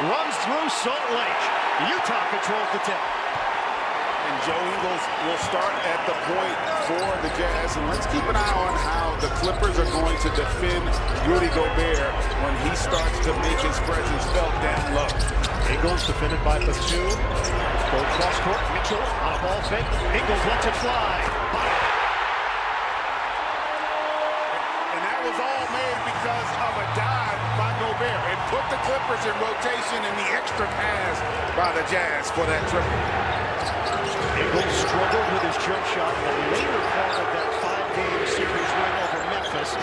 runs through Salt Lake. Utah controls the tip. And Joe Ingles will start at the point for the Jazz. And let's keep an eye on how the Clippers are going to defend Rudy Gobert when he starts to make his presence felt down low. Ingles defended by Batum. Go cross court. Mitchell on a ball fake. Ingles lets it fly. And that was all made because of a dive by Gobert. It put the Clippers in rotation and the extra pass by the Jazz for that triple. Ingles struggled with his jump shot in the later part of that 5-game series win over Memphis.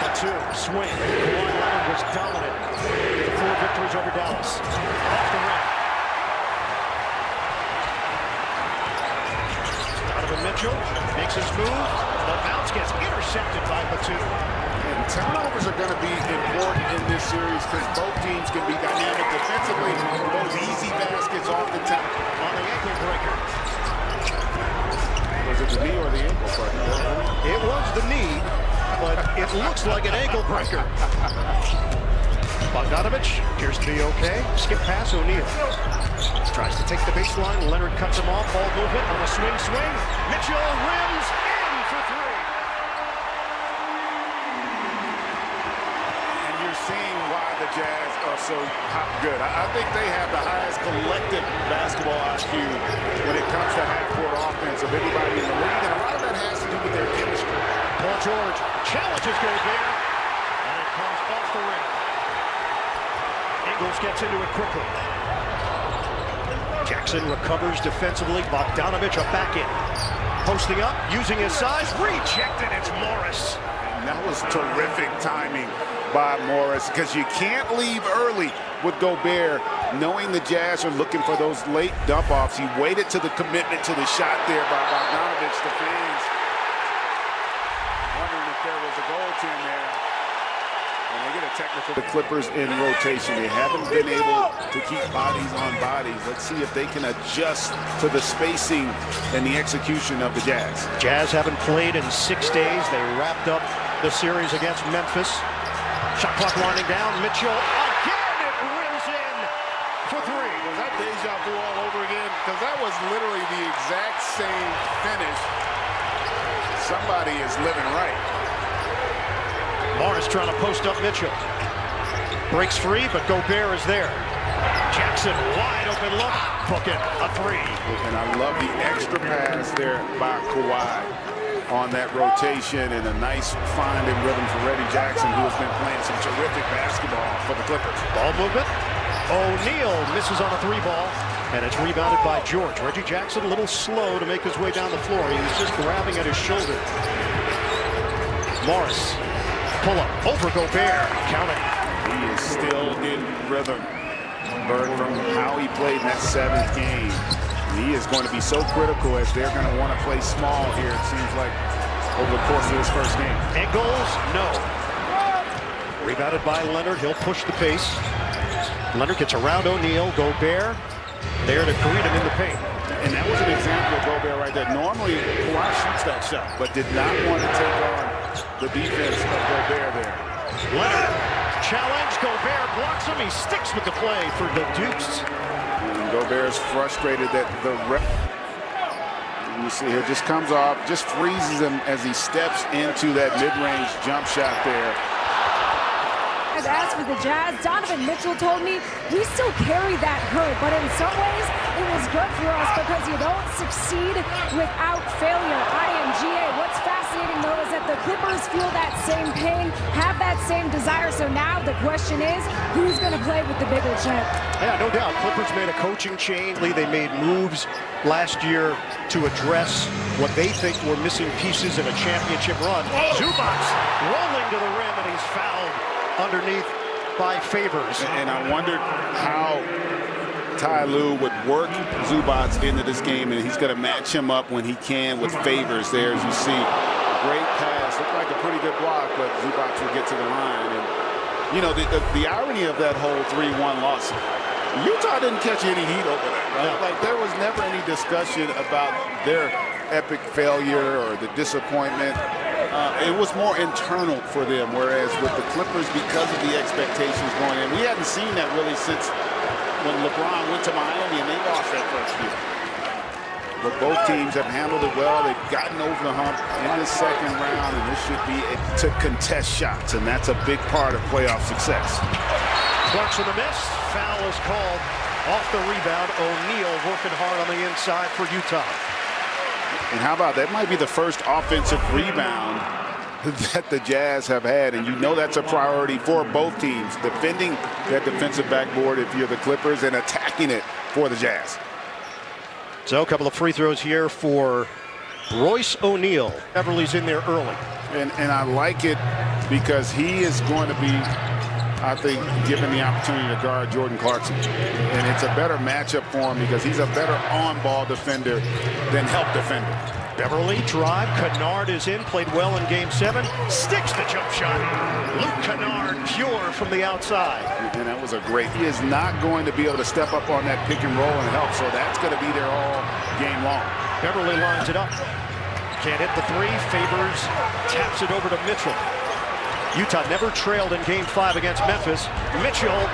Batum swing. Kawhi Leonard was dominant in the 4 victories over Dallas. Off the rim. Donovan Mitchell makes his move. The bounce gets intercepted by Batum. And turnovers are going to be important in this series because both teams can be dynamic defensively. Those easy baskets off the top. On the ankle breaker. Was it the knee or the ankle breaker? It was the knee, but it looks like an ankle breaker. Bogdanovich appears to be okay. Skip pass, O'Neal. Tries to take the baseline. Leonard cuts him off. Ball movement on the swing. Mitchell rims in for 3. And you're seeing why the Jazz are so good. I think they have the highest collective basketball IQ when it comes to half-court offense of anybody in the league, and a lot of that has to do with their chemistry. Paul George challenges Gobert, and it comes off the rim. Ingles gets into it quickly. Jackson recovers defensively. Bogdanovich a back in. Posting up, using his size. Rejected, it's Morris. And that was terrific timing by Morris because you can't leave early with Gobert, knowing the Jazz are looking for those late dump-offs. He waited to the commitment to the shot there by Bogdanovich. The fans wondering if there was a goaltend there. And they get a technical. The Clippers in rotation. They haven't been able to keep bodies on bodies. Let's see if they can adjust to the spacing and the execution of the Jazz. Jazz haven't played in 6 days. They wrapped up the series against Memphis. Shot clock winding down. Mitchell again. It rims in for 3. Was that deja vu all over again? Because that was literally the exact same finish. Somebody is living right. Morris trying to post up Mitchell. Breaks free, but Gobert is there. Jackson, wide open look. Book it, a 3. And I love the extra pass there by Kawhi on that rotation, and a nice find and rhythm for Reggie Jackson, who has been playing some terrific basketball for the Clippers. Ball movement. O'Neal misses on a 3 ball, and it's rebounded by George. Reggie Jackson a little slow to make his way down the floor. He was just grabbing at his shoulder. Morris. Pull up over Gobert. Count it. He is still in rhythm. Learned from how he played in that 7th game. He is going to be so critical as they're going to want to play small here, it seems like, over the course of this first game. Ingles, no. Rebounded by Leonard. He'll push the pace. Leonard gets around O'Neal. Gobert there to greet him in the paint. And that was an example of Gobert right there. Normally, Kawhi shoots that shot, but did not want to take on the defense of Gobert there. Leonard, challenge, Gobert blocks him. He sticks with the play for the Dukes. And Gobert's frustrated that the ref, you see here, just comes off, just freezes him as he steps into that mid-range jump shot there. As for the Jazz, Donovan Mitchell told me we still carry that hurt, but in some ways it was good for us because you don't succeed without failure. IMGA, what's fascinating though is that the Clippers feel that same pain, have that same desire, so now the question is, who's going to play with the bigger check? Yeah, no doubt. Clippers made a coaching change. They made moves last year to address what they think were missing pieces in a championship run. Zubac rolling to the rim, and he's fouled underneath by Favors. And I wondered how Ty Lue would work Zubac into this game, and he's going to match him up when he can with Favors there, as you see. Great pass. Looked like a pretty good block, but Zubac will get to the line. And, you know, the irony of that whole 3-1 loss, Utah didn't catch any heat over that, right? Like, there was never any discussion about their epic failure or the disappointment. It was more internal for them, whereas with the Clippers, because of the expectations going in, we hadn't seen that really since when LeBron went to Miami and they lost that first year. But both teams have handled it well. They've gotten over the hump in the second round, and this should be to contest shots, and that's a big part of playoff success. Clarkson the miss. Foul is called off the rebound. O'Neal working hard on the inside for Utah. And how about that? Might be the first offensive rebound that the Jazz have had, and you know that's a priority for both teams, defending that defensive backboard if you're the Clippers and attacking it for the Jazz. So a couple of free throws here for Royce O'Neal. Beverly's in there early. And I like it because he is going to be, I think, given the opportunity to guard Jordan Clarkson. And it's a better matchup for him because he's a better on-ball defender than help defender. Beverly drive. Kennard is in. Played well in Game 7. Sticks the jump shot. Luke Kennard pure from the outside. And that was a great. He is not going to be able to step up on that pick and roll and help. So that's going to be there all game long. Beverly lines it up. Can't hit the three. Favors taps it over to Mitchell. Utah never trailed in Game 5 against Memphis. Mitchell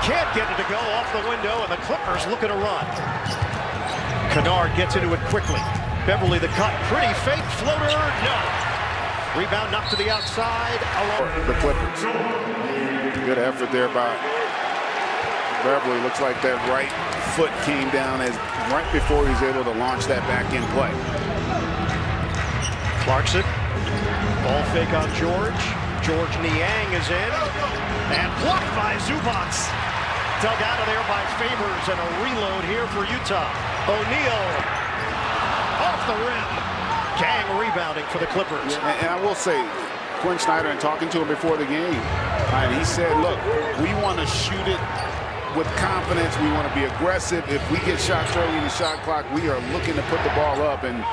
can't get it to go off the window, and the Clippers looking to run. Kennard gets into it quickly. Beverly the cut. Pretty fake floater. No. Rebound knocked to the outside. The Clippers. Good effort there by Beverly. Looks like that right foot came down as right before he was able to launch that back in play. Clarkson. Ball fake on George. George Niang is in. And blocked by Zubac. Dug out of there by Favors, and a reload here for Utah. O'Neal off the rim. Gang rebounding for the Clippers. And I will say, Quinn Snyder, and talking to him before the game, and he said, look, we want to shoot it with confidence. We want to be aggressive. If we get shots early in the shot clock, we are looking to put the ball up. And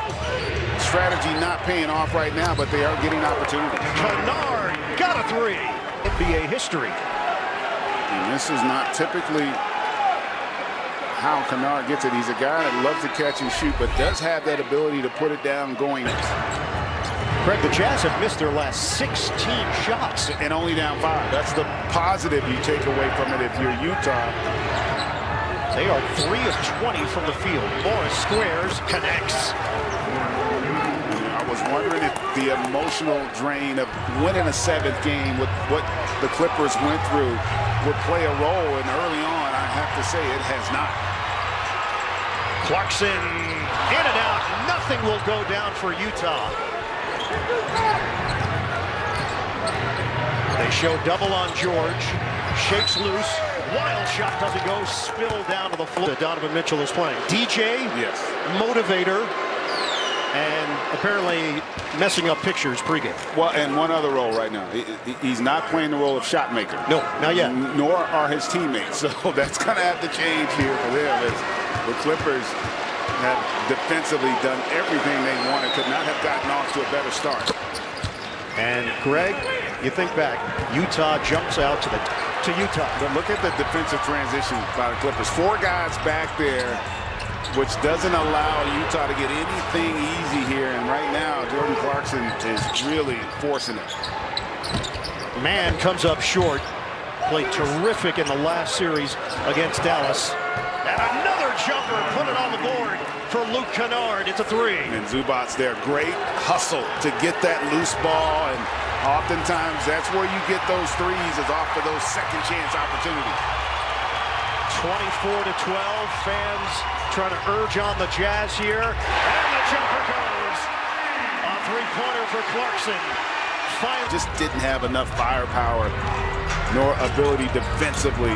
strategy not paying off right now, but they are getting opportunities. Kennard got a three. NBA history. And this is not typically how Kennard gets it. He's a guy that loves to catch and shoot, but does have that ability to put it down going. Craig, the Jazz have missed their last 16 shots. And only down 5. That's the positive you take away from it if you're Utah. They are 3 of 20 from the field. Morris squares, connects. I was wondering if the emotional drain of winning a 7th game with what the Clippers went through would play a role, and early on, I have to say it has not. Clarkson in and out. Nothing will go down for Utah. They show double on George. Shakes loose. Wild shot doesn't go. Spill down to the floor. Donovan Mitchell is playing. DJ, yes, motivator, and apparently messing up pictures pregame. Well, and one other role right now. He's not playing the role of shot maker. No, not yet. Nor are his teammates. So that's going to have to change here for them, as the Clippers have defensively done everything they wanted. Could not have gotten off to a better start. And Greg, you think back, Utah jumps out to Utah. But look at the defensive transition by the Clippers. 4 guys back there, which doesn't allow Utah to get anything easy here. And right now, Jordan Clarkson is really forcing it. Man comes up short. Played terrific in the last series against Dallas. And another jumper, put it on the board for Luke Kennard. It's a 3. And Zubac there, great hustle to get that loose ball. And oftentimes, that's where you get those threes, is off of those second chance opportunities. 24-12, fans trying to urge on the Jazz here. And the jumper goes. A 3-pointer for Clarkson. Just didn't have enough firepower nor ability defensively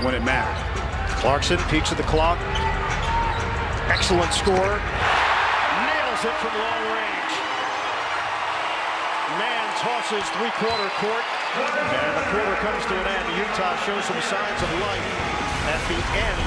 when it mattered. Clarkson peeks at the clock. Excellent score. Nails it from long range. Man tosses 3-quarter court. And the quarter comes to an end. Utah shows some signs of life at the end.